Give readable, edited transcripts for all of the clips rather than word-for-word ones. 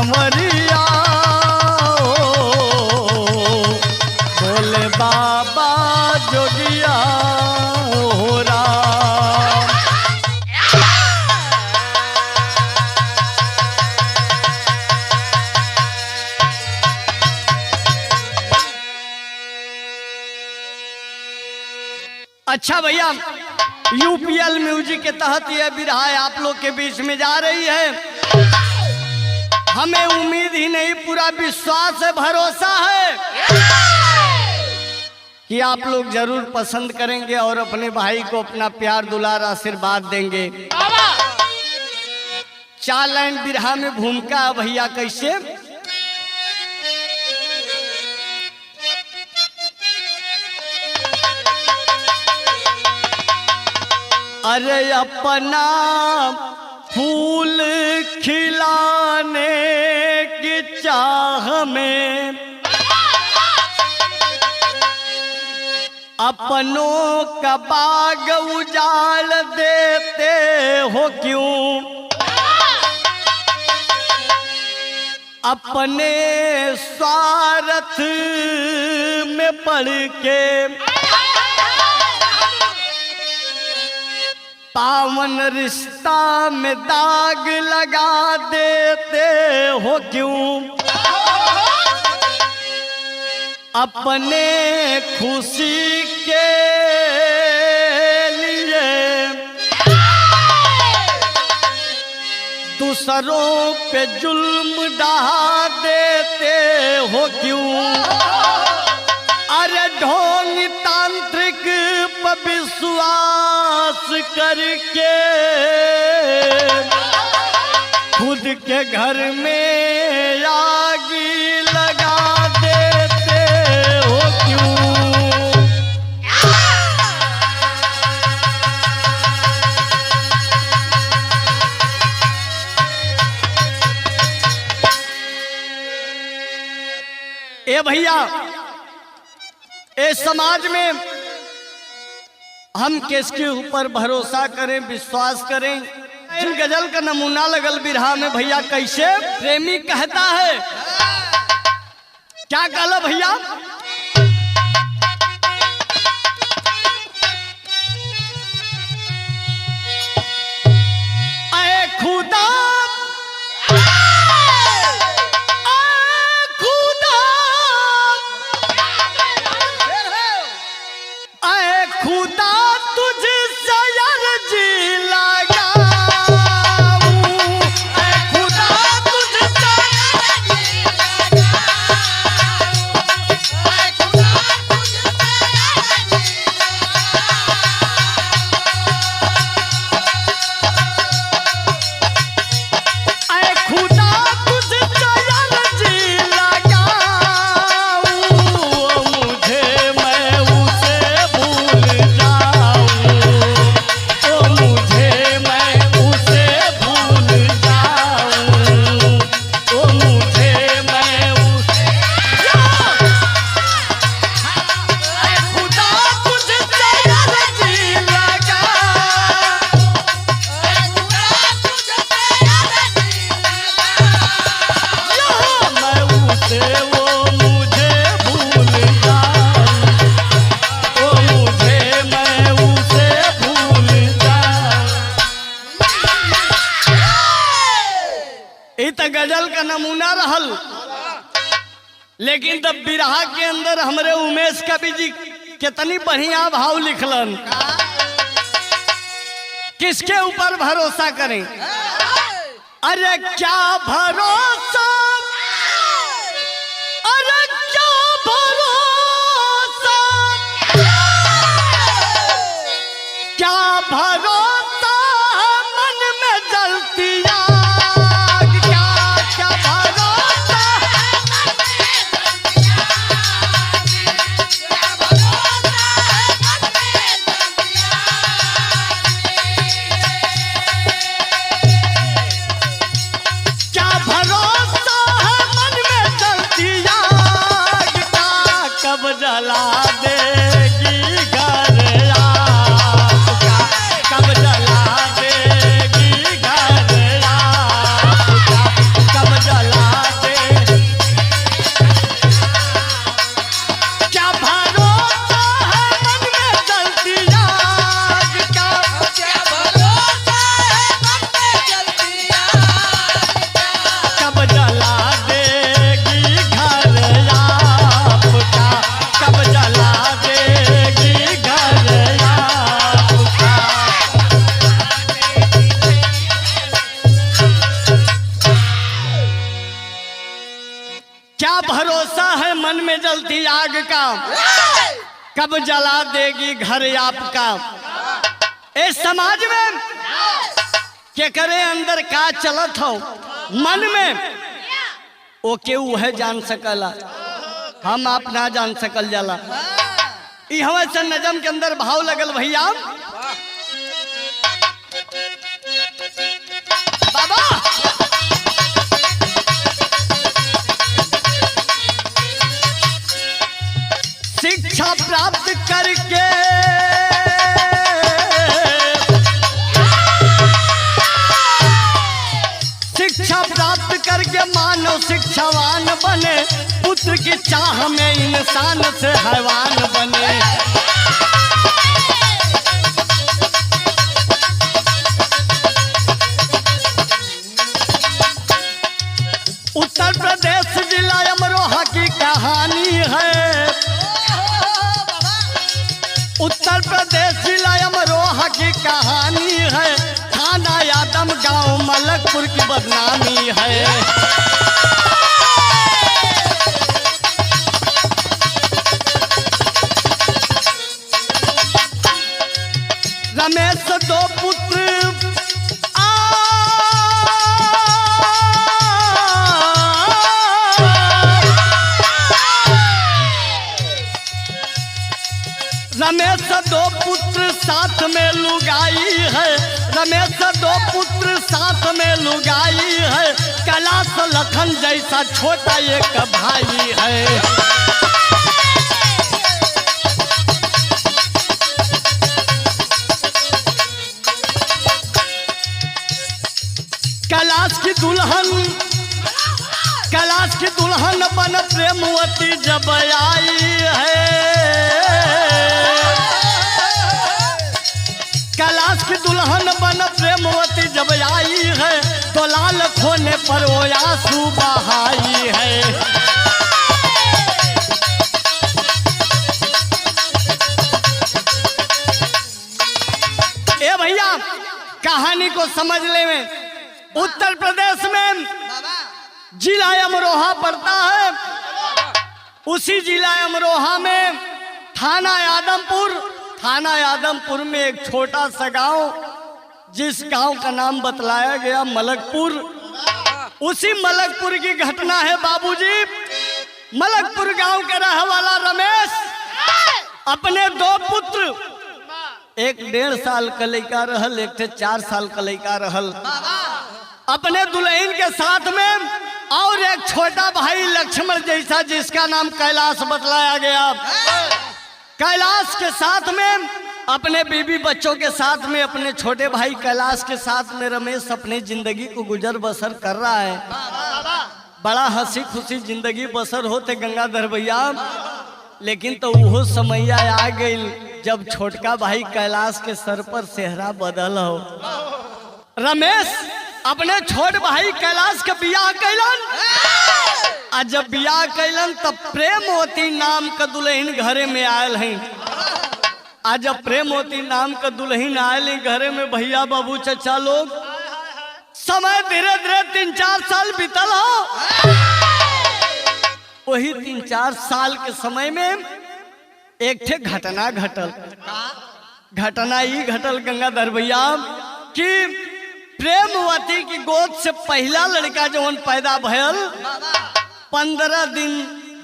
कंवरिया भोले बाबा जोगिया हो राम। अच्छा भैया, यूपीएल म्यूजिक के तहत यह बिरहा आप लोग के बीच में जा रही है। हमें उम्मीद ही नहीं, पूरा विश्वास है, भरोसा है कि आप लोग जरूर पसंद करेंगे और अपने भाई को अपना प्यार दुलार आशीर्वाद देंगे। 4 लाइन बिरहा में भूमिका भैया कैसे। अरे अपना फूल खिलाने की चाह में अपनों का बाग उजाड़ देते हो क्यों। अपने स्वार्थ में पड़ के पावन रिश्ता में दाग लगा देते हो क्यों। अपने खुशी के लिए दूसरों पे जुल्म ढा देते हो क्यों। अरे ढोंग तांत्रिक पर विश्वास करके खुद के घर में आग लगा देते हो क्यों। ए भैया, इस समाज में हम किसके ऊपर भरोसा करें, विश्वास करें। इन गजल का नमूना लगल बिरहा में भैया कैसे। प्रेमी कहता है, क्या कहला भैया। ऐ खुदा खुदा तुझसे अर्जी लगाऊं। ऐ खुदा तुझसे अर्जी लगाऊं। ऐ खुदा तुझसे अर्जी लगाऊं। ऐ खुदा तुझसे अर्जी लगाऊं। मुझे मैं उसे गजल का नमूना रहल। लेकिन तब बिरहा के अंदर हमरे उमेश कवि जी कितनी बढ़िया भाव लिखलन। किसके ऊपर भरोसा करें। अरे क्या भरोसा, अरे क्या भरोसा, क्या भरोसा मन में जलती आग। क्या क्या भरोसा, क्या भरोसा आग का, कब जला देगी घर आपका। इस समाज में के करे अंदर का चलत हो मन में, ओ केहू है जान सकला, हम आप ना जान सकल जाला। इहवा से नजम के अंदर भाव लगल भैया बाबा। शिक्षा प्राप्त करके मानव शिक्षावान बने, पुत्र की चाह में इंसान से हैवान बने। उत्तर प्रदेश जिला अमरोहा की कहानी है, उत्तर प्रदेश जिला अमरोहा की कहानी है। थाना यादम गांव मलकपुर की बदनामी है। रमेश दो पुत्र रमेश दो पुत्र साथ में लुगाई है, रमेश दो पुत्र साथ में लुगाई है। कैलाश लखन जैसा छोटा एक भाई है। कैलाश की दुल्हन बन प्रेमवती जब आई है। कैलाश की दुल्हन बन प्रेमवती जब आई है, तो लाल खोने पर वो आंसू बहाई है। ए भैया कहानी को समझ ले में, उत्तर प्रदेश में जिला अमरोहा पड़ता है। उसी जिला अमरोहा में थाना यादमपुर में एक छोटा सा गांव, जिस गांव का नाम बतलाया गया मलकपुर। उसी मलकपुर की घटना है बाबूजी। मलकपुर गांव के रहने वाला रमेश अपने दो पुत्र, एक 1.5 साल का लड़का रहल, एक 4 साल का लड़का रहल, अपने दुल्हन के साथ में, और एक छोटा भाई लक्ष्मण जैसा जिसका नाम कैलाश बतलाया गया। कैलाश के साथ में अपने बीबी बच्चों के साथ में, अपने छोटे भाई कैलाश के साथ में रमेश अपनी जिंदगी को गुजर बसर कर रहा है। बड़ा हंसी खुशी जिंदगी बसर होते गंगाधर भैया। लेकिन तो वो समय आ गई जब छोटका भाई कैलाश के सर पर सेहरा बदल हो। रमेश अपने छोट भाई कैलाश के बियाह कैलन, और जब बियाह कैलन तब प्रेमवती नाम का दुल्हन घरे में आयल है। आज जब प्रेमवती नाम का दुल्हन आयल घरे में भैया बाबू चचा लोग, समय धीरे धीरे 3-4 साल बीतल हो। वही 3-4 साल के समय में एक ठे घटना घटल। घटना ही घटल गंगाधर भैया कि प्रेमवती की गोद से पहला लड़का जवन पैदा भयल 15 दिन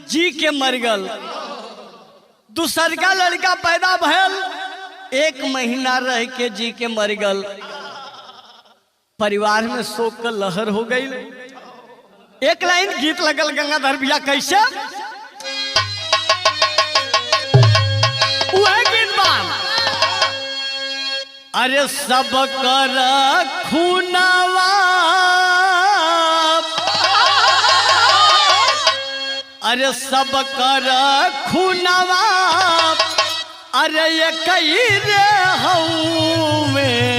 जी के मर गल। दूसरका लड़का पैदा भयल 1 महीना रह के जी के मर गल। परिवार में शोक का लहर हो गई। एक लाइन गीत लगल गंगाधर भैया कैसे, वह गीत बा, अरे सब कर खूनवा, अरे सब कर खूनवा, अरे ये कई रे हूँ में,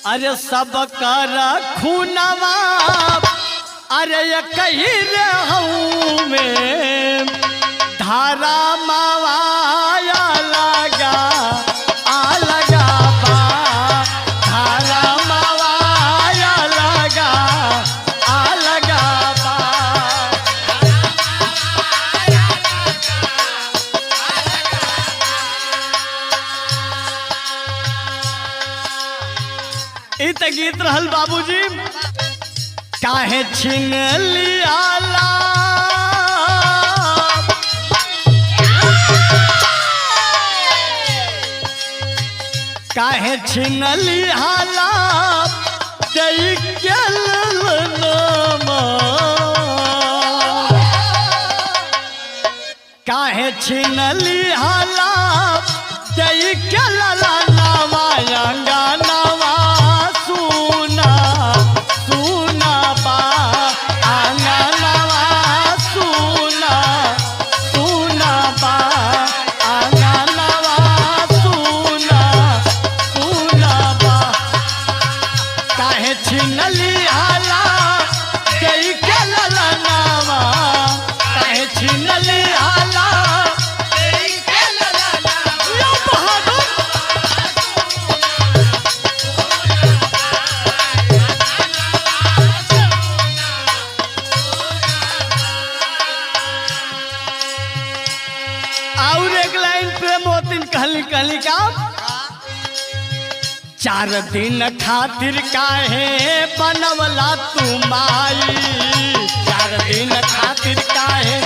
अरे सब कर खूनवा, अरे ये कई रे हूँ में, धारा मावाया लगा आ लगा बा, धारा मावाया लगा आ लगा बा। त गीत रहल बाबूजी काहे छीन लियाला काहे छीन लियाला दई केल नामा काहे छीन लियाला दई केल नामा अंगनवा सुना सुना बा अंगनवा सुना सुना बा अंगनवा सुना सुना बा काहे छीन लियाला दई केल नामा काहे छीन लियाला दई केल नामा यो बहादुर और एक लाइन प्रेम होती कहली कहली का 4 दिन खातिर काहे बनवला तू माई 4 दिन खातिर काहे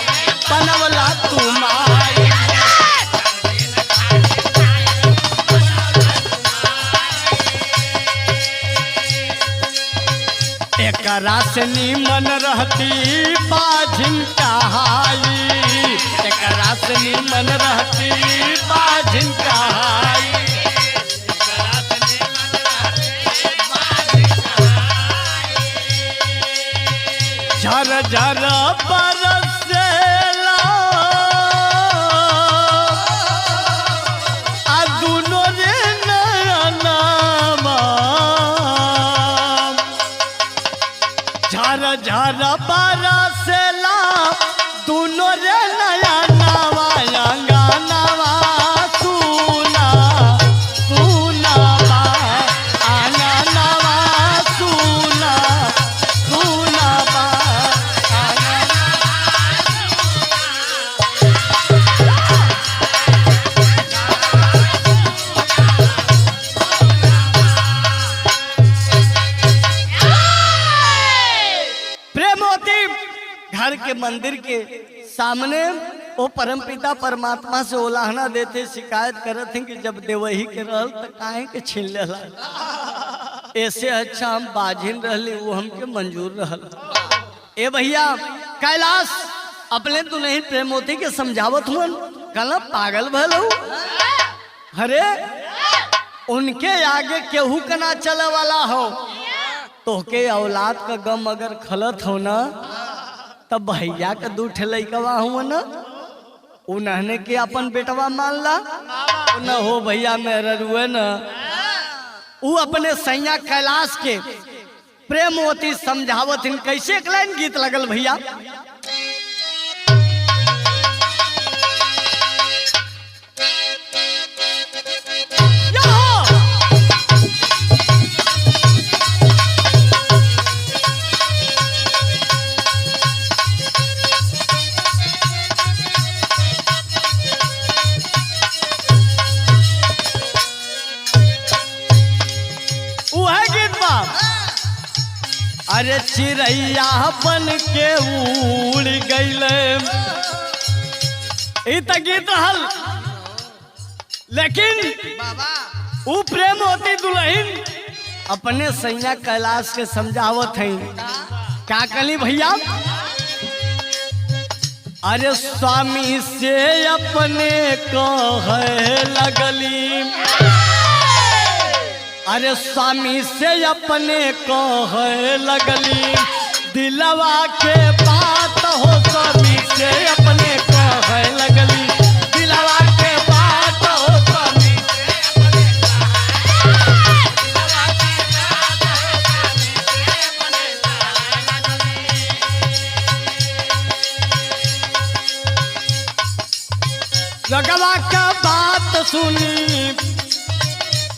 बनवला तू माई एकरा से नीमन रहती बाझिन कहाई एकरा से नीमन रहती बाझिन कहाई झर झर बरसेला आ दुनो रे नयनमा झर झर बरसेला दुनो रे नयनमा अंगनवा सुना सुना बा अंगनवा सुना सुना बा प्रेमवती घर के मंदिर के सामने वो परमपिता परमात्मा से उलाहना देते शिकायत करत हैं कि जब देवही के रहल तो काहे के छीन लेला ऐसे अच्छा हम बाझिन रहली वो हमके मंजूर रहल ए भैया कैलाश अपने तो नहीं प्रेमवती के समझावत हुन कल पागल भलो अरे उनके आगे केहू के ना चले वाला हो तोहके औलाद का गम अगर खलत हो ना तब भैया का 2 ठे लइकवा हुआ ना उन्होंने के अपन बेटवा मान ला न हो भैया मेरे रुए न वो अपने सैया कैलाश के प्रेमवती समझावत इन कैसे एक लाइन गीत लगल भैया अरे चिड़ैया बन के उड़ गईले ई त गीत रहल लेकिन वो प्रेमवती दुल्हन अपने सैया कैलाश के समझावत है क्या कली भैया अरे स्वामी से अपने कहे लगली अरे स्वामी से अपने कहे लगली दिलवा के बात हो स्वामी से अपने कहे लगली दिलवा के बात हो स्वामी से लगवा का बात सुनी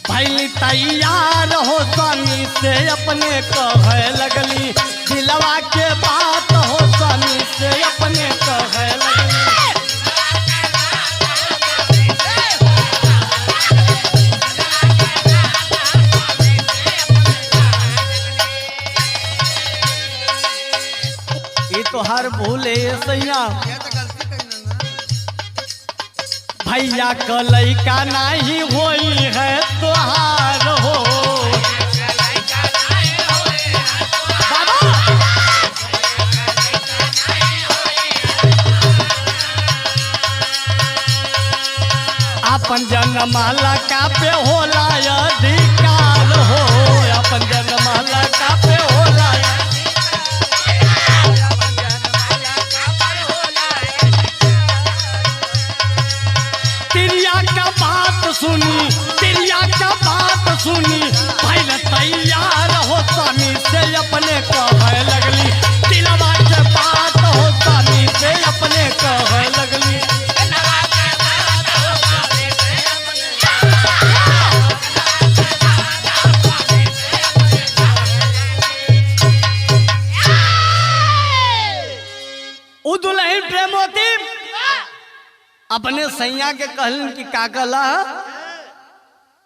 भैली तैयार हो स्वामी से अपने कहे लगली दिलवा के बात हो स्वामी से अपने कहे लगली भूले सैया ये तो गलती कही ना। भैया का लइका नहीं होई है तोहार हो अपन जनमाला का पे होला अधिकार हो अपन जनमाला का पे होला तिरिया का बात सुनी तिरिया का बात सुनी पहले तैयार हो स्वामी से अपने कहे लगली तिलवा के बात हो स्वामी से अपने कहे लगली दुल्हन प्रेमवती अपने सैया के कहलन कि का कहला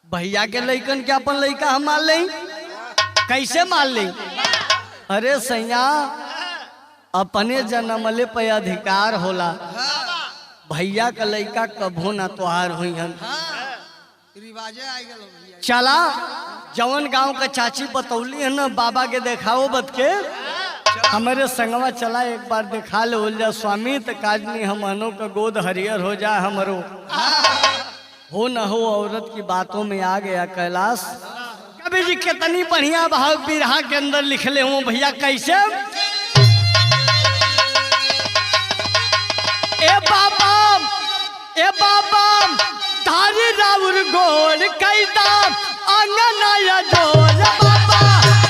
भैया के लइकन के अपन लइका हम मान ले कैसे मान ले अरे सैया अपने जन्मले पे अधिकार होला भैया का लइका कभो ना तोहार हुई हन रिवाजे आ गए भैया। चला जवन गांव का चाची बतौली है ना बाबा के देखाओ बत के हमारे संगवा चला एक बार दिखा ले बोल जा स्वामी तो काजनी हमनों का गोद हरियर हो जाए हमरो हो न हो औरत की बातों में आ गया कैलाश कवि जी कितनी बढ़िया भाव बिरहा के अंदर लिख ले हूँ भैया कैसे ए बाबा तारी राउर गोल कैदा अंगनाया जोर बाबा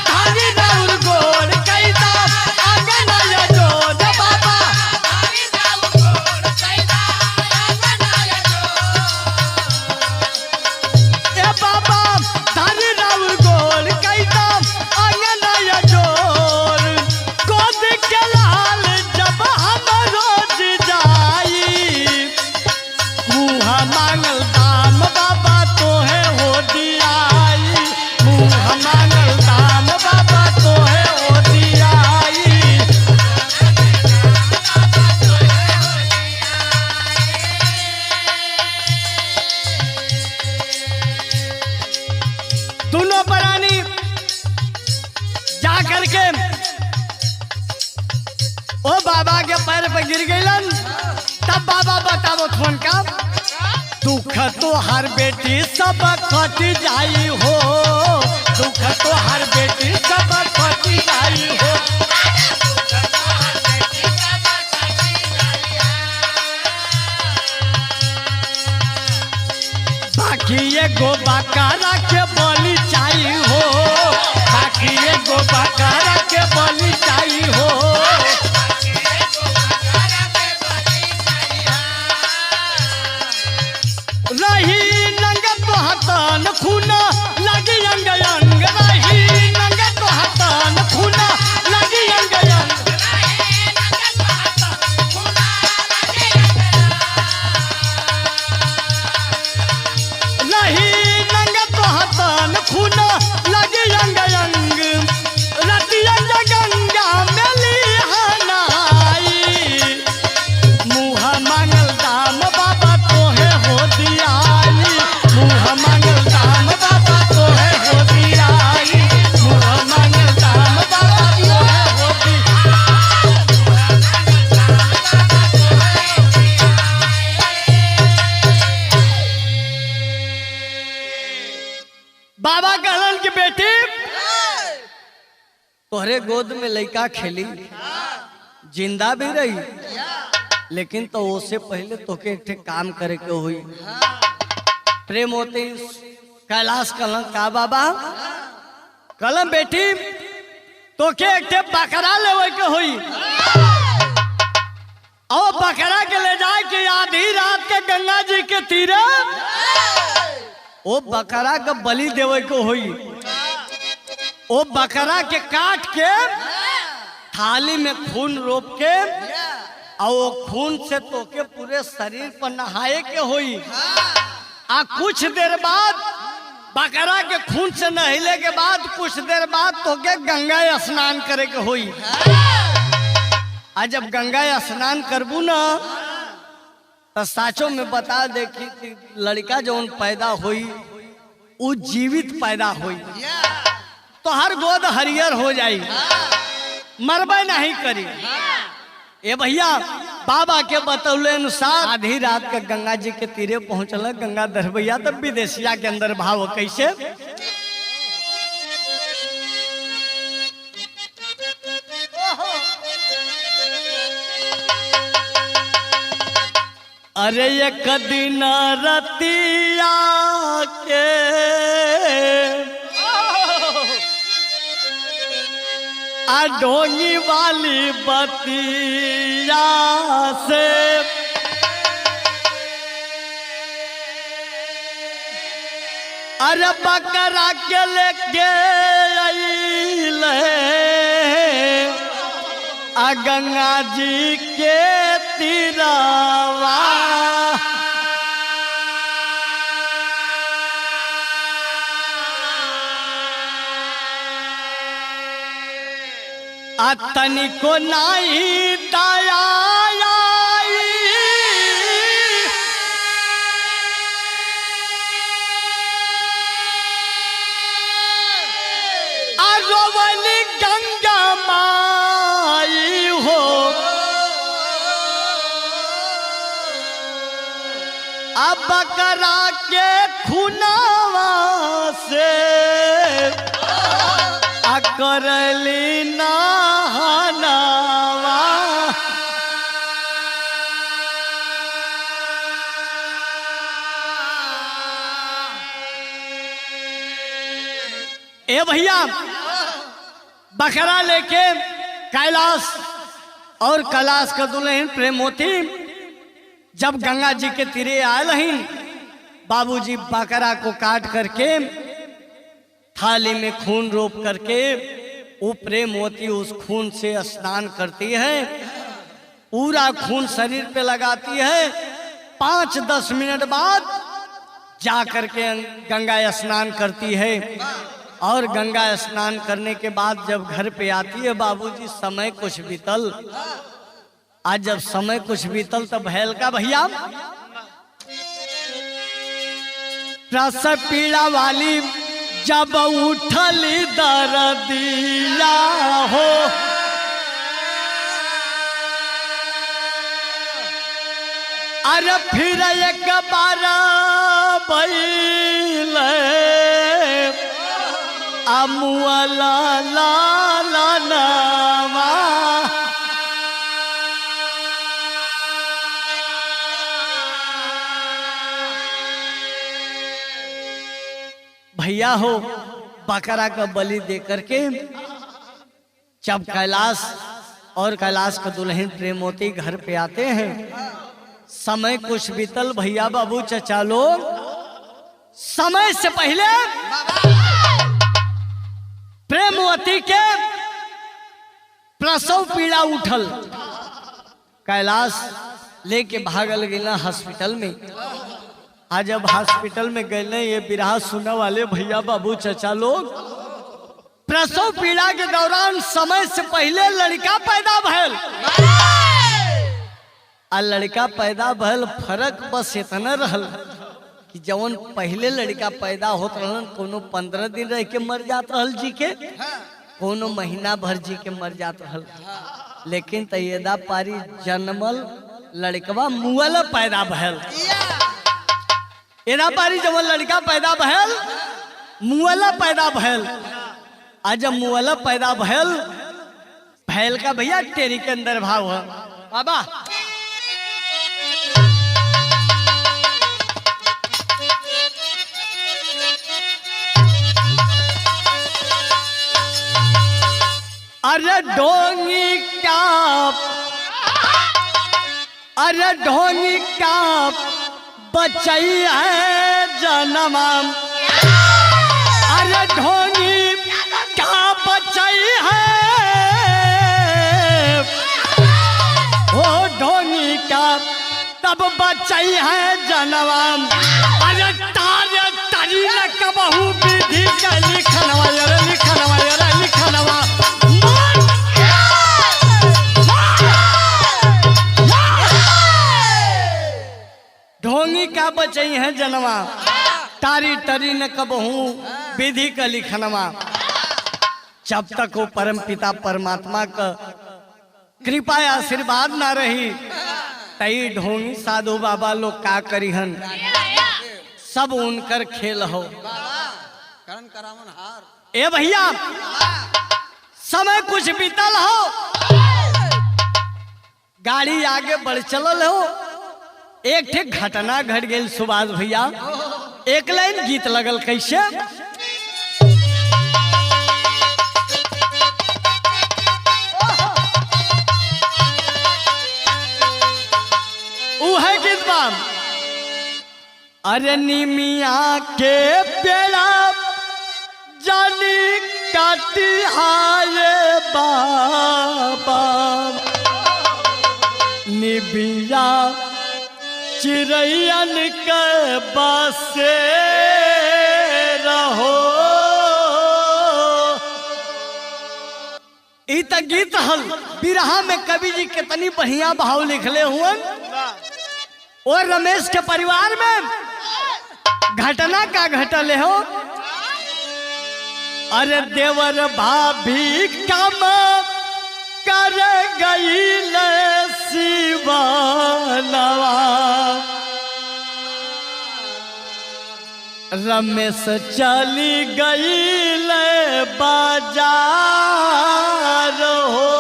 तारी राउर गोल कैदा अंगनाया जोर बाबा तारी राउर गोल कैदा अंगनाया जोर ए बाबा तारी राउर गोल कैदा अंगनाया जोर गोद के लाल जब हम रोज जाई मुँह मांगल दाम बाबा तोहे हो दियाई मुँह मांगल दाम बाबा तोहे हो दियाई दोनों प्राणी जा करके ओ बाबा के पैर पे गिर गईलन तब बाबा बताओ फोन का दुख तो हर बेटी सब कट जाई हो दुख तो हर बेटी सब कट जाई हो बाकी एगो बकरा के बलि चाहिए हो बाकी एगो बकरा के बलि चाहिए हो रही नंग तो हतन खूना लगी अंग अंग रही नंग तो हतन खूना लगी अंग अंग रही नंग तो हतन खूना लगी अंग अंग रति अंग गंगा मेली हनाई मुँह मांगल दाम बाबा तोहे हो दियाई मुँह मांगल दाम बाबा तोहे हो दियाई मुँह मांगल दाम बाबा तोहे हो बाबा कहलन की बेटी तोहरे गोद में लइका खेली जिंदा भी रही लेकिन तो उससे पहले तोके एक ठे काम करे के हुई प्रेम होते कैलाश कलम का बाबा कलम बेटी तोके एक ठे बकरा लेवे के हुई और बकरा के ले जाए कि आधी रात के गंगा जी के तीरे ओ बकरा के बलि देवे को हुई ओ बकरा के काट के थाली में खून रोप के और वो खून से तोके पूरे शरीर पर नहाए के हुई आ कुछ देर बाद बकरा के खून से नहले के बाद कुछ देर बाद तोके गंगा स्नान करे के हुई आज जब गंगा स्नान करबू ना तो साचो में बता दे कि लड़का जौन पैदा हुई वो जीवित पैदा हुई तो हर गोद हरियर हो जाई, मरबे नहीं करी। ए भैया बाबा के बतौले अनुसार आधी रात के गंगा जी के तीरे पहुंचल गंगा दरबैया तब विदेशिया के अंदर भाव कैसे अरे एक दिन रतिया के डोंगी वाली बतिया से अरे बकरा के लेके अइले गंगा जी के तीरवा तनिको नहीं दया रोवली गंगा माई हो अब बकरा के खुनावा से करली नहनावा ए भैया बकरा लेके कैलाश और कैलाश का दुल्हन प्रेमवती जब गंगा जी के तीरे आए हन, बाबूजी बकरा को काट करके थाली में खून रोप करके वो प्रेमवती उस खून से स्नान करती है, पूरा खून शरीर पे लगाती है। 5-10 मिनट बाद जा करके गंगा स्नान करती है और गंगा स्नान करने के बाद जब घर पे आती है बाबूजी समय कुछ बीतल। आज जब समय कुछ बीतल तब भैल का भैया रस पीड़ा वाली जब उठली दर्दिया हो अरे फिर एक बार बैल अमुअला ला नवा भैया हो बकरा का बलि दे करके जब कैलाश और कैलाश का दुल्हन प्रेमवती घर पे आते हैं, समय कुछ बीतल भैया बाबू चचा लोग, समय से पहले प्रेमवती के प्रसव पीड़ा उठल। कैलाश लेके भागल गिला हॉस्पिटल में। आज जब हॉस्पिटल में गए ये बिरहा सुनने वाले भैया बाबू चचा लोग, प्रसव पीड़ा के दौरान समय से पहले लड़का पैदा भयल आ लड़का पैदा भयल फर्क बस इतना रहल कि जवन पहले लड़का पैदा होत रहन कोनो 15 दिन रह के मर जात रहल जी के, कोनो महीना भर जी के मर जात रहल। लेकिन तैयदा पारी जन्मल लड़कवा मुअल पैदा भयल। एना पारी जब लड़का पैदा भयल मुअला पैदा भयल। आज जब मुअला पैदा भयल भैल का भैया टेरी के अंदर भाव है बाबा। अरे ढोंगी क्या, अरे ढोंगी क्या बचई है जनमा, अरे ढोंगी क्या बचई है, वो ढोंगी का तब बचई है जनमा। अरे तारे तरी कबहू विधि का लिखनवा लिखनवा लिखनवा ढोंगी का बचई है जनवा, तारी तरी न कबहू विधि का लिखनवा। जब तक वो परम पिता परमात्मा का कृपा आशीर्वाद ना रही तई ढोंगी साधु बाबा लोग का करिहन, सब उनकर खेल हो। करण करावन हार। ए भैया समय कुछ बीतल हो, गाड़ी आगे बढ़ चलल हो, एक ठे घटना घट गई सुभाष भैया। एक लाइन गीत लगल कैसे, है गीत बाम। अरे निमिया के पेड़ा जानी काटी आए बाबा, निबिया चिड़ैयन के बसे रहो। ई त गीत हल बिरहा में कवि जी कितनी बढ़िया भाव लिखले हुए। और रमेश के परिवार में घटना का घटले हो, अरे देवर भाभी काम कर गई शिवानवा, रमेश चली गई बाजार हो।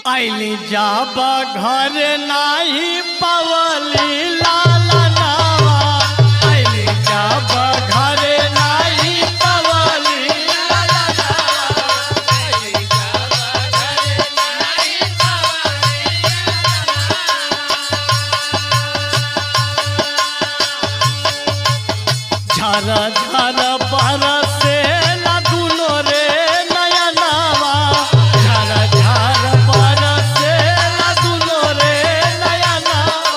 आईली जाबा घर नाही पवली लाला नावा, आईली जाबा घर नाही पवली लाला नावा, आईली जाबा घर नाही पवली लाला नावा। झर झर बरसे ला दुनो रे नया नावा, झर झर बरसे ला दुनो रे नया नावा।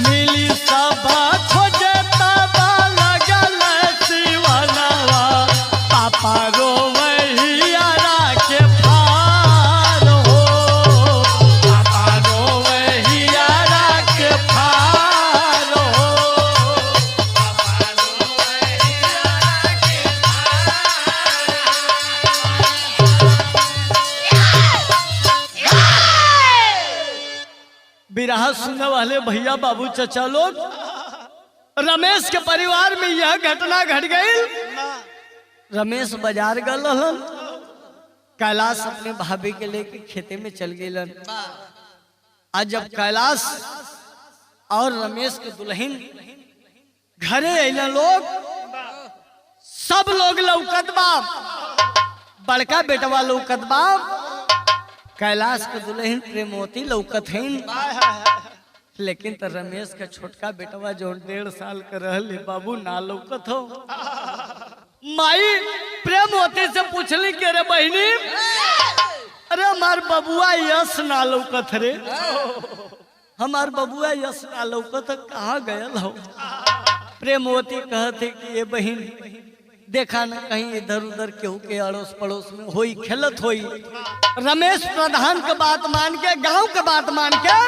मिली सभा खोजे तबा लगल शिवनवा, पापा रोवैया के फार हो, पापा रोवैया के फार हो, पापा रोवैया के बिरहा सुनने वाले भैया बाबू चचा लोग, रमेश के परिवार में यह घटना घट गई। रमेश बाजार गल हलन, कैलाश अपने भाभी के लेके खेते में चल गए। आज जब कैलाश और रमेश के दुल्हन घरे अइला लोग, सब लोग लौकत बा, बड़का बेटवा लौकत बा, कैलाश के दुल्हन प्रेमवती लौकत है, लेकिन तो रमेश का छोटका बेटवा जो 1.5 साल का रहले बाबू ना लौकत हो। माई प्रेमवती से पूछली कि अरे बहनी, अरे हमार बबुआ यश ना लौकत रे, हमार बबुआ यश ना लौकत, कहाँ गयल हो। प्रेमवती कहते कि ये बहन देखा ना कहीं इधर उधर केहू के अड़ोस पड़ोस में होई खेलत होई। रमेश प्रधान के बात मान के, गांव के बात मान के,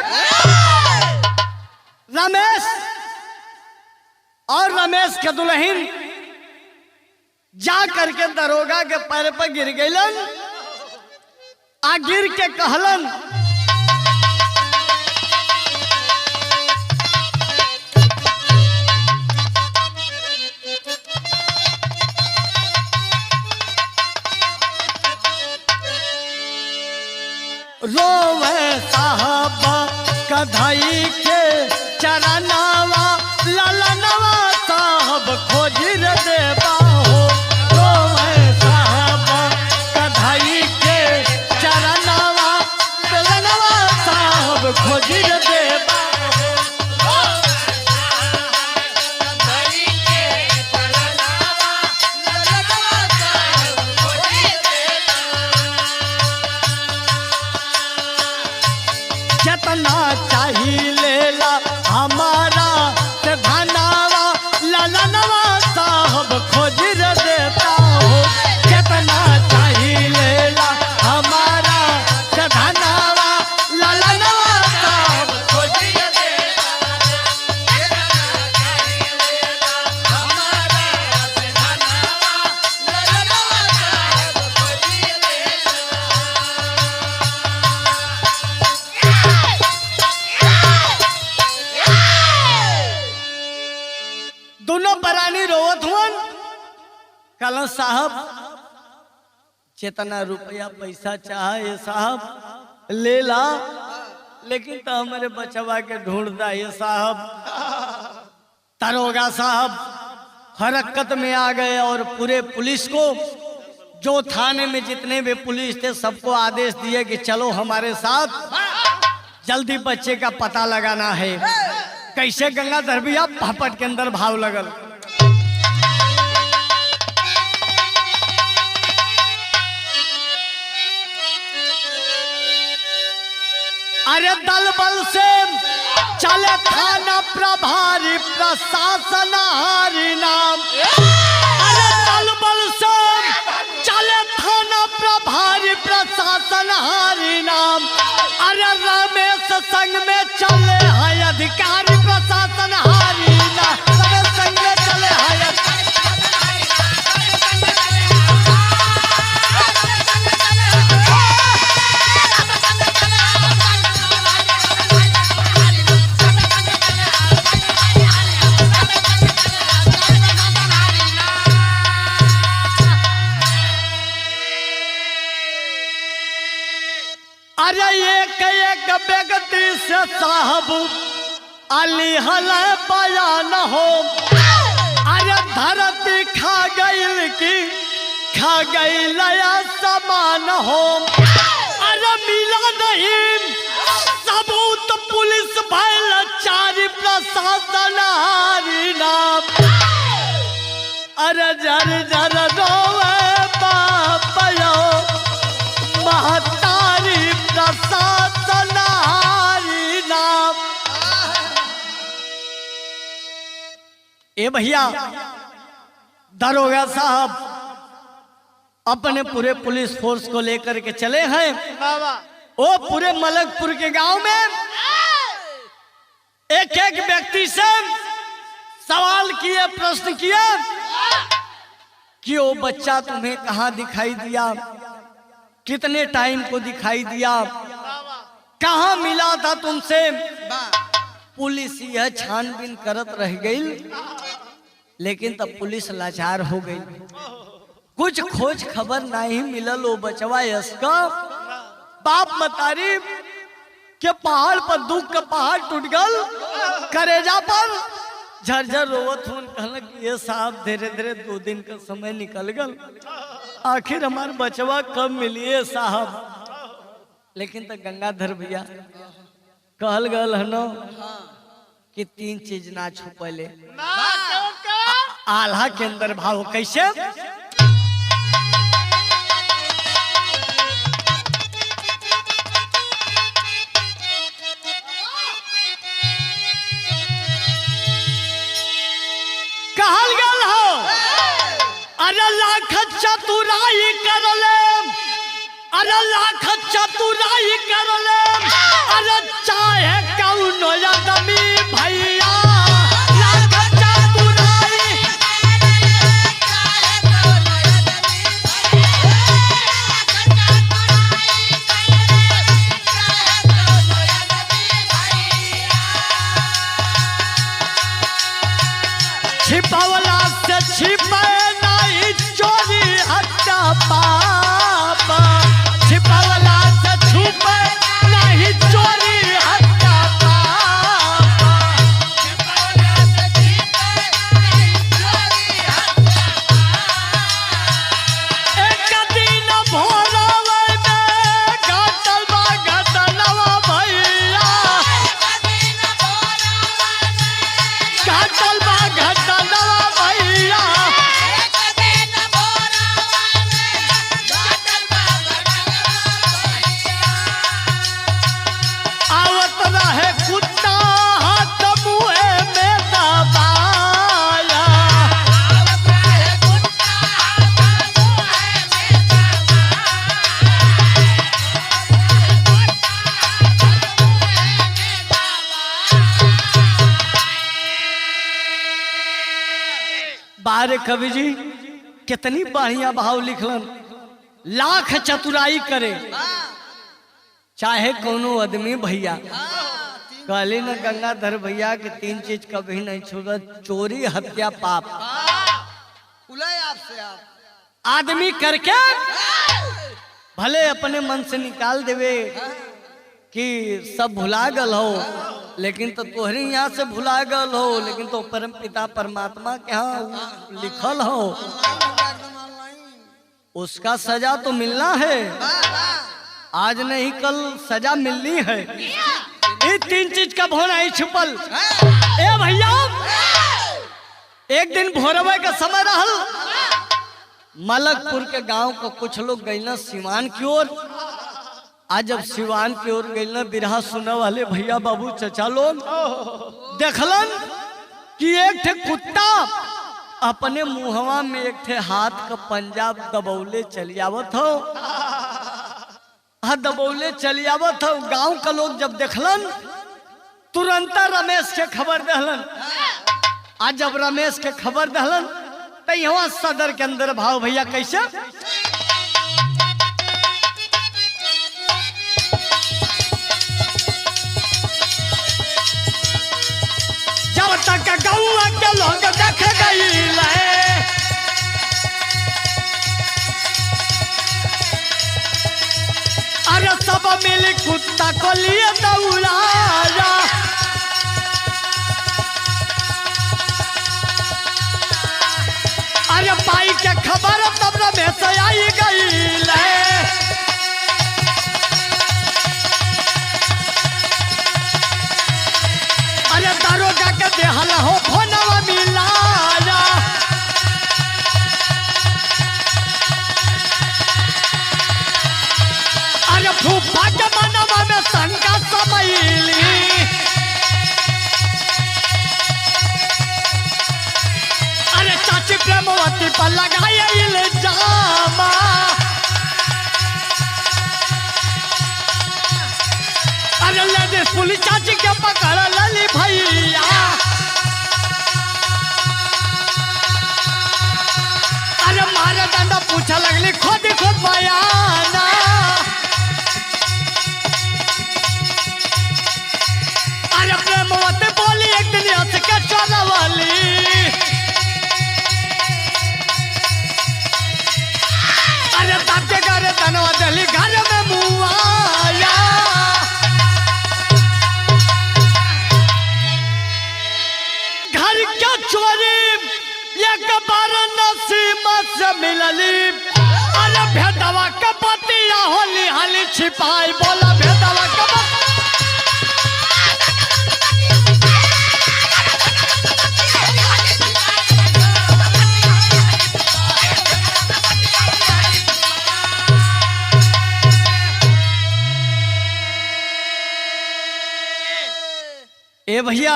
रमेश और रमेश के दुल्हन जा करके दरोगा के पैर पर गिर गईलन, आ गिर के कहलन रोवे साहब कधाई के चरनावा, ललनवा साहब खोज रे देबा हो। रोवे साहब कधाई के चरनावा, ललनवा साहब खोज रे देबा हो। जितना चाहिए लेला हमारा से धनावा, लला दोनों परानी रोवत हुअन। कहला साहब जितना रुपया पैसा चाहे साहब ले ला, लेकिन तो हमारे बचवा के ढूंढता है साहब। दरोगा साहब हरकत में आ गए और पूरे पुलिस को, जो थाने में जितने भी पुलिस थे, सबको आदेश दिए कि चलो हमारे साथ, जल्दी बच्चे का पता लगाना है। कैसे गंगाधर भैया पापड़ के अंदर भाव लगल। अरे दल बल से चले थाना प्रभारी प्रशासनहारी नाम। अरे दल बल से चले थाना प्रभारी प्रशासनहारी नाम। अरे रमेश संग में चले है अधिकारी प्रशासनहारी नाम। रमेश संग में चले है अरे एक व्यक्ति से साहब अली हल बयान हो। अरे धरती खा गई की खा गई लया समान हो। अरे मिला नहीं सबूत पुलिस भैलचारी प्रशासनहारी नाम। अरे जर जर रोवे बापयो महतारी प्रशासनहारी नाम। ए भैया दरोगा साहब अपने पूरे पुलिस फोर्स को लेकर के चले हैं। वो पूरे मलकपुर के गांव में एक एक व्यक्ति से सवाल किए, प्रश्न किए कि वो बच्चा तुम्हें कहाँ दिखाई दिया, कितने टाइम को दिखाई दिया, कहाँ मिला था तुमसे। पुलिस यह छानबीन करत रह गई, लेकिन तब पुलिस लाचार हो गई। कुछ खोज खबर नहीं मिलल। वो बचवा इसका बाप मतारी के पहाड़ पर दुख का पहाड़ टूट गल, करेजा पर झरझर रोवत हुन। कहल कि ये साहब धीरे धीरे 2 दिन का समय निकल गल, आखिर हमार बचवा कब मिलिए साहब। लेकिन तो गंगाधर भैया कहल गल है न कि 3 चीज ना छुपले। आल्हा के अंदर भाव कैसे। कहल गल हो अरे लाख चतुराई कर ले, अरे लाख चतुराई कर ले। अरे चाहे कौन आदमी भैया लाख चतुराई। छिपवला से छिपे नहीं चोरी हत्या पाप। छिपवला से छुपे नहीं चोरी हत्या पाप। एक दिन भोरवे में घटल बा घटनवा भैया। घटल बा घटनवा भैया। आवत रहे कुत्ता हाथ मुँहे में दबाया। बारे कवि जी कितनी बढ़िया भाव लिखलन। लाख चतुराई करे चाहे कोनो आदमी भैया। कहली न गंगाधर भैया के 3 चीज कभी नहीं छूगा, चोरी हत्या पाप। खुले आपसे आप आदमी करके भले अपने मन से निकाल देवे कि सब भुला गल हो, लेकिन तो तोहरी यहाँ से भुला गल हो, लेकिन तो परम पिता परमात्मा के यहाँ लिखल हो, उसका सजा तो मिलना है। आज नहीं कल सजा मिलनी है। ये 3 चीज का भोर आई छुपल। ए भैया, एक दिन भोरवा का समय रहल, मलकपुर के गांव को कुछ लोग गईना सिवान की ओर। आज जब सिवान की ओर गईना, बिरहा सुनने वाले भैया बाबू चचा लोग देखलन कि एक थे कुत्ता अपने मुहवा में एक थे हाथ का पंजा दबौले चली आवत हो। दबौले चली आवत हो। गांव का लोग जब देखलन, तुरंत रमेश के खबर दहलन। आज जब रमेश के खबर दहलन तो यहाँ सदर के अंदर भाव भैया कैसे जब तक गौआ के लोग देख गईल, अरे सब मिल कुत्ता को लिए दौड़ाया। अरे पाई के खबर तब रमेश आई गईल, अरे दारोगा के देहल हो फोनवा मिलाया। अरे फूफा के मनवा में शंका समैली, अरे चाची प्रेमवती पर लगाया इल्जाम। अरे लेडीज पुलिस चाची के पकड़ लली भैया। अरे मारे डंडा पूछा लगली खुद खुद बयाना। अरे प्रेमवती बोली एक दिन हंस के चोरवली, अरे ताते घर तनवा दली घर में मुआया। घर क्या चोरी एक बार नसीब से मिलली, अरे भेदवा के पतिया होली हाली छिपाई। बोला भेदवा के ए भैया,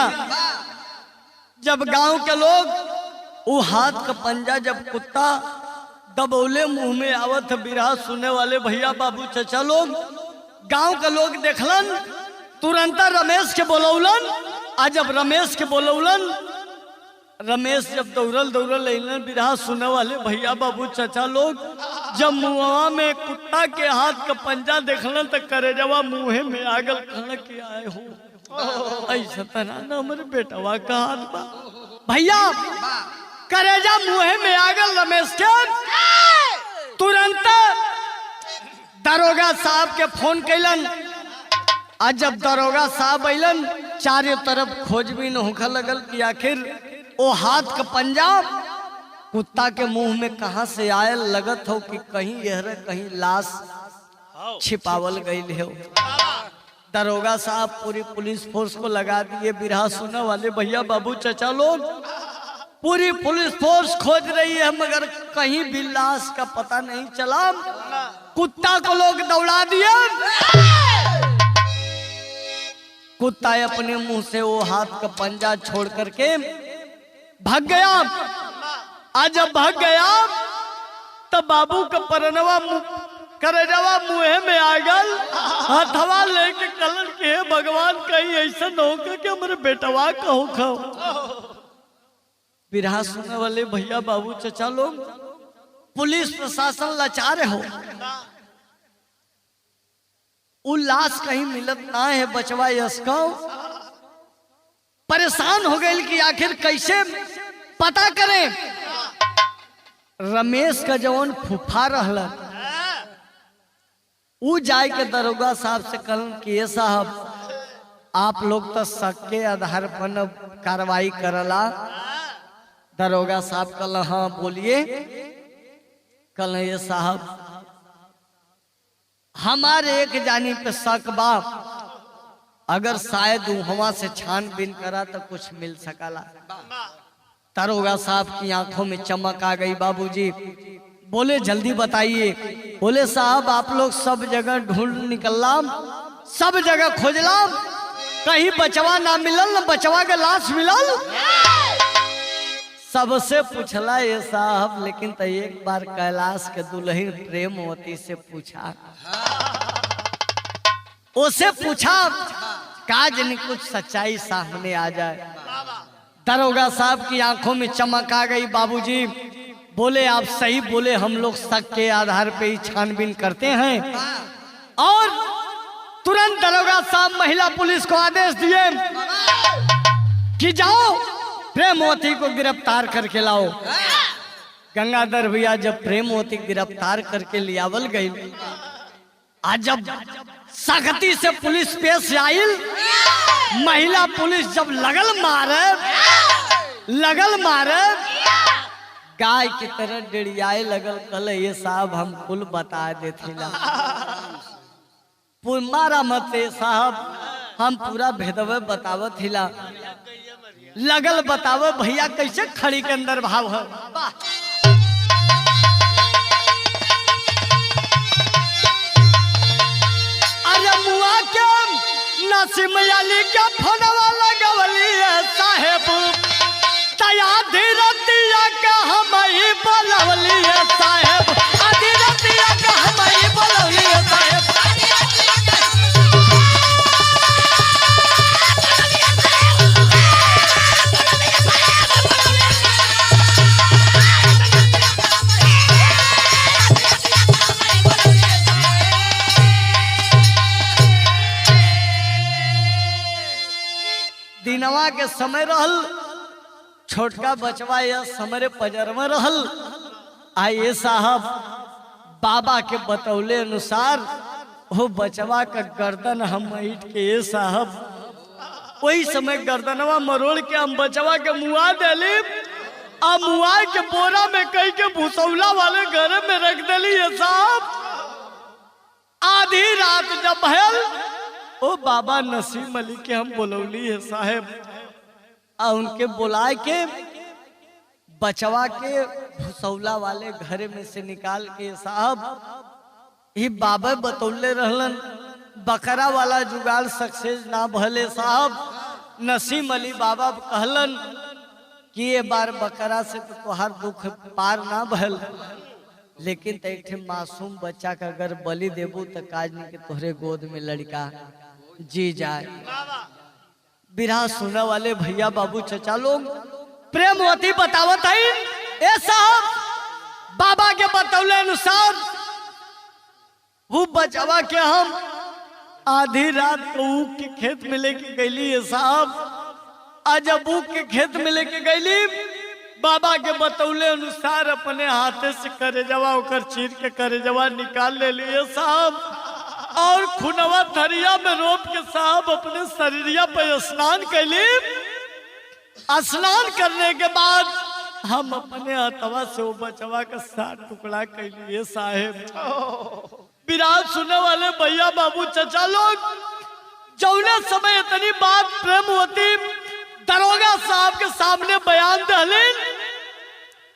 जब गांव के लोग वो हाथ का पंजा जब कुत्ता दबौले मुंह में आवत बिरहा सुनने वाले भैया बाबू चचा लोग गांव के लोग देखलन, तुरंत रमेश के बोलौलन। आज जब रमेश के बोलौलन, रमेश जब दौड़ल दौड़ल अलन, बिरहा सुनने वाले भैया बाबू चचा लोग जब मुंहवा में कुत्ता के हाथ का पंजा देखलन तो करेजवा मुंहे में आगल कहना कि आए हो ऐसा तरह ना हमारे बेटवा का हाथ बा। भैया करेजा मुंहे में आगल रमेश के, तुरंत दरोगा साहब के फोन कैलन। आज जब दरोगा साहब अलन, चारों तरफ खोजबीन होखे लगल कि आखिर वो हाथ का पंजा कुत्ता के मुंह में कहां से आयल। लगत हो कि कहीं यह कहीं लाश छिपावल गई हो। दरोगा साहब पूरी पुलिस फोर्स को लगा दिए। बिरहा सुनने वाले भैया बाबू चचा लोग पूरी पुलिस फोर्स खोज रही है, मगर कहीं भी लाश का पता नहीं चला। कुत्ता को लोग दौड़ा दिए। कुत्ता अपने मुंह से वो हाथ का पंजा छोड़ करके भाग गया। आज जब भाग गया तब बाबू का परनवा करजवा मुँह में आ गल, हथवा लेके कलर के भगवान कहीं ऐसा न होगा कि हमारे बेटवा का हो खाओ। बिरहा सुनने वाले भैया बाबू चचा लोग, पुलिस प्रशासन लाचार हो। उल्लास कहीं मिलत ना है बचवा यसकाओ। परेशान हो गए कि आखिर कैसे पता करें। रमेश का जवन फूफा रहल ऊ जाए के दरोगा साहब से कहलन कि ये साहब आप लोग तो शक के आधार पर न कार्रवाई करला। दरोगा साहब कहल हाँ बोलिए। कहल ये साहब हमारे एक जानी पे शक बा, अगर शायद वहां से छानबीन करा तो कुछ मिल सकला। दरोगा साहब की आंखों में चमक आ गई। बाबूजी बोले जल्दी बताइए। बोले साहब आप लोग सब जगह ढूंढ निकलला, सब जगह खोजला, कहीं बचवा ना मिलल, न बचवा के लाश मिलल। सबसे पूछला ये साहब, लेकिन तो एक बार कैलाश के दुल्हन प्रेमवती से पूछा, उसे पूछा काज नहीं कुछ सच्चाई सामने आ जाए। दरोगा साहब की आंखों में चमक आ गई। बाबूजी बोले आप सही बोले, हम लोग शक के आधार पे ही छानबीन करते हैं। और तुरंत दरोगा साहब महिला पुलिस को आदेश दिए कि जाओ प्रेमवती को गिरफ्तार करके लाओ। गंगाधर भैया जब प्रेमवती गिरफ्तार करके लियावल गई, आज जब सख्ती से पुलिस पेश आई, महिला पुलिस जब लगल मारे गाय की तरह डिड़ियाए लगल। कल ये साहब हम कुल बता देते मारा मत साहब, हम पूरा भेदवे बतावत हिला। लगल बतावे भैया कैसे खड़ी के अंदर भाव है। अरे मुआ के नसीम अली के फोनवा लगवली साहेब, तया धीरतिया के हम ही बोलवली साहेब, धीरतिया के हम ही बोलवली साहेब। दिनवा के समय रहल, छोटका बचवा यह समय पजरवा रहल। आइए साहब बाबा के बतौले अनुसार वो बचवा का गर्दन हम ईट के ये साहब वही समय गर्दनवा मरोड़ के हम बचवा के मुआ देली, आ मुआ के बोरा में कई के भूसौला वाले घर में रख देली ये साहब। आधी रात जब भयल ओ बाबा नसीम अली के हम बोलौली है साहेब, आ उनके बुलाए के बचवा के भूसौला वाले घर में से निकाल के साहब ये बाबा बतौले रहलन। बकरा वाला जुगाड़ सक्सेस ना भले साहब। नसीम अली बाबा कहलन कि ये बार बकरा से तो तुहार दुख पार ना भल, लेकिन एक मासूम बच्चा का अगर बलि देबू तो काज नहीं के तोहरे गोद में लड़का जी जाए। बिरहा सुनने वाले भैया बाबू चचा लोग प्रेमवती बतावत है ए साहब, बाबा के बतौले अनुसार वो बचवा के हम आधी रात को ऊख के खेत में लेके गईली है साहब। आज जब ऊख के खेत में लेके गईली, बाबा के बतौले अनुसार अपने हाथे से करेजवा ओकर चीर के करेजवा निकाल ले लिए साहब, और खुनवा थरिया में रोप के साहब अपने शरीरिया पे स्नान कैली। स्नान करने के बाद हम अपने हथवा से वो बचवा का 7 टुकड़ा कैलिए साहेब। विराट सुनने वाले भैया बाबू चचा लोग, जौने समय इतनी बात प्रेमवती दरोगा साहब के सामने बयान दहलीन।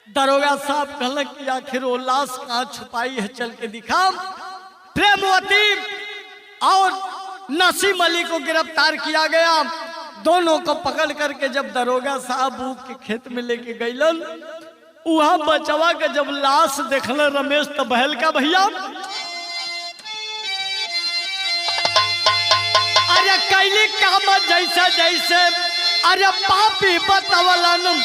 दरोगा साहब कहल कि आखिर वो लाश कहाँ छुपाई है, चल के दिखा। प्रेमवती और नसीम अली को गिरफ्तार किया गया। दोनों को पकड़ करके जब दरोगा साहब ऊख के खेत में लेके गईलन, वहां बचवा के जब लाश देखल रमेश तो बहल का भैया, अरे कैली काम जैसे जैसे अरे पापी बतवलन,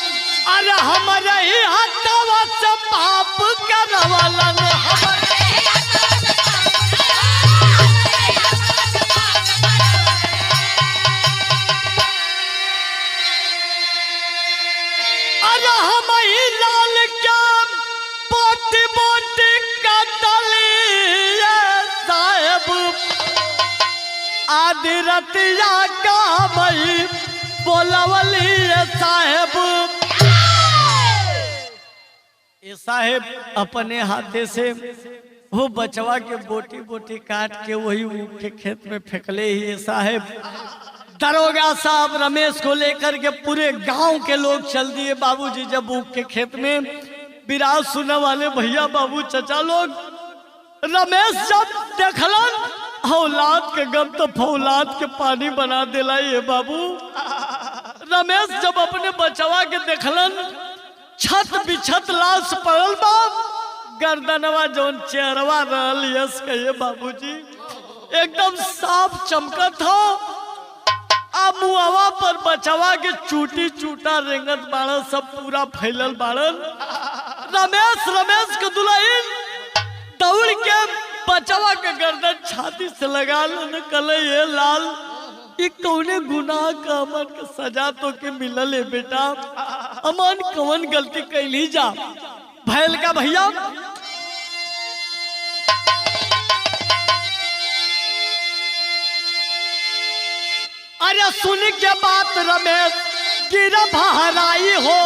अरे हमारे ही हाथवा से पाप करवलन। आदि रतिया का मई बोलवली साहेब। ये साहेब अपने हाथे से वो बचवा के बोटी बोटी काट के वही ऊख के खेत में फेंकले ही। ये साहेब दरोगा साहब रमेश को लेकर के पूरे गांव के लोग चल दिए। बाबूजी जब ऊख के खेत में विराज सुनने वाले भैया बाबू चचा लोग, रमेश जब देखलन औलाद के गम तो फौलाद के पानी बना दिला। ये बाबू रमेश जब अपने बचवा के देखलन छत बिछत लाश पड़ल बाप, गर्दनवा जौन चेहरवा रहल यस के ये बाबूजी एकदम साफ चमकत हो। अब मुआवा पर बचवा के चूटी चूटा रेंगत बाड़न, सब पूरा फैलल बाड़न। रमेश के दुल्हन दौड़ के बचवा के गर्दन छाती से लगा लन, कले ये लाल ये कौने गुनाह का अमन के सजा तो के मिलल है बेटा, अमन कौन गलती कैली जा भैल का भैया। अरे सुन के बात रमेश गिर बहराई हो,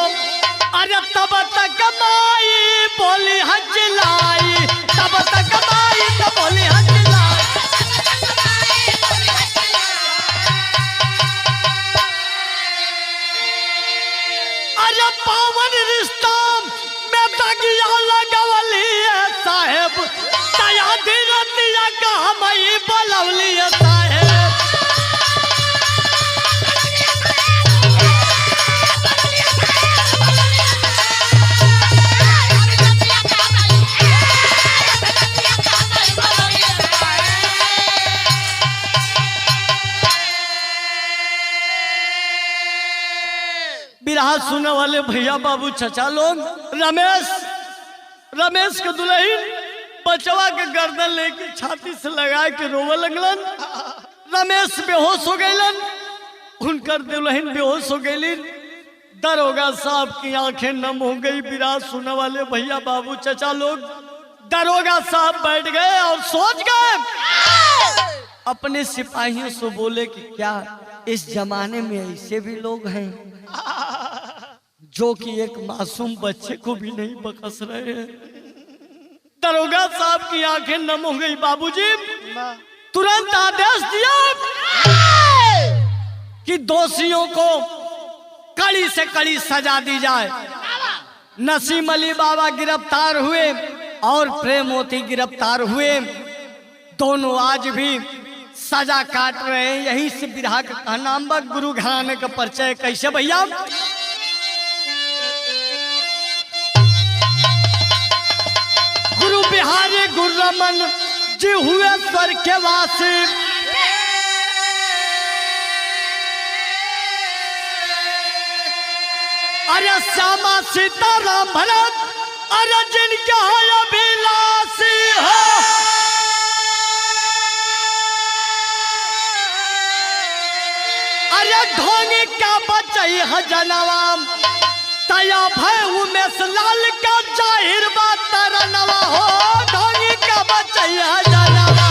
अरे तब तक माई बोली हजलाई, तब तक माई तो बोली हजलाई। अरे पावन रिश्ता में तगिया लगवली है साहेब, तया धीरतिया का मई बोलवली है साहेब। बिरहा सुनने वाले भैया बाबू चचा लोग, रमेश के दुल्हन बचवा के गर्दन लेके छाती से लगा के रोवे लगलन। रमेश बेहोश हो गईलन, उनकर दुल्हन बेहोश हो गई। दरोगा साहब की आंखें नम हो गई। बिरहा सुनने वाले भैया बाबू चचा लोग, दरोगा साहब बैठ गए और सोच गए। अपने सिपाहियों से बोले कि क्या इस जमाने में ऐसे भी लोग हैं जो कि एक मासूम बच्चे को भी नहीं बकस रहे हैं। दरोगा साहब की आंखें नम हो गई। बाबूजी तुरंत आदेश दिया कि दोषियों को कड़ी से कड़ी सजा दी जाए। नसीम अली बाबा गिरफ्तार हुए और प्रेमवती गिरफ्तार हुए। दोनों आज भी सजा काट रहे हैं। यही से बिरहा का कहना गुरु घराने का परिचय कैसे भैया। गुरु बिहारी गुरु रमन जी हुए स्वर के वासी, अरे श्यामा सीताराम भरत अरे जिनके अभिलाषी हो। अरे ढोंगी का बचई है जनवाम, तया भय उमेश लाल का जाहिर बात तरनवा हो। ढोंगी का बचई है जनवा।